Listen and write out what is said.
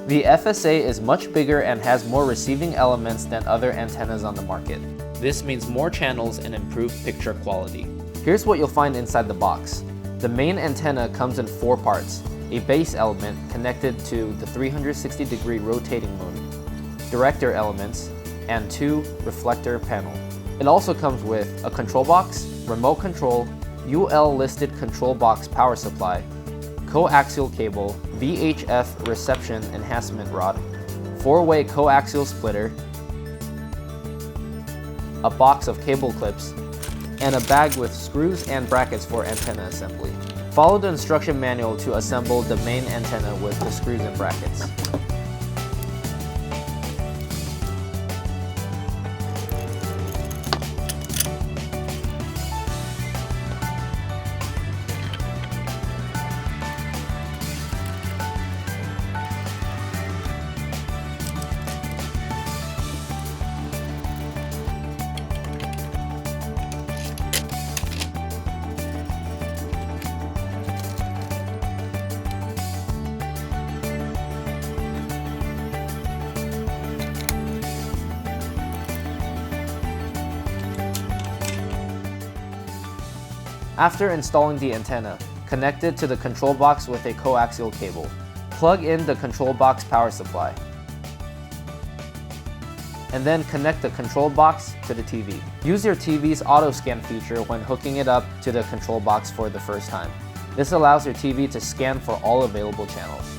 The FSA is much bigger and has more receiving elements than other antennas on the market. This means more channels and improved picture quality. Here's what you'll find inside the box. The main antenna comes in 4 parts: a base element connected to the 360-degree rotating moon, director elements, and 2 reflector panel. It also comes with a control box, remote control, UL-listed control box power supply, coaxial cable, VHF reception enhancement rod, 4-way coaxial splitter, a box of cable clips, and a bag with screws and brackets for antenna assembly. Follow the instruction manual to assemble the main antenna with the screws and brackets. After installing the antenna, connect it to the control box with a coaxial cable. Plug in the control box power supply, and then connect the control box to the TV. Use your TV's auto scan feature when hooking it up to the control box for the first time. This allows your TV to scan for all available channels.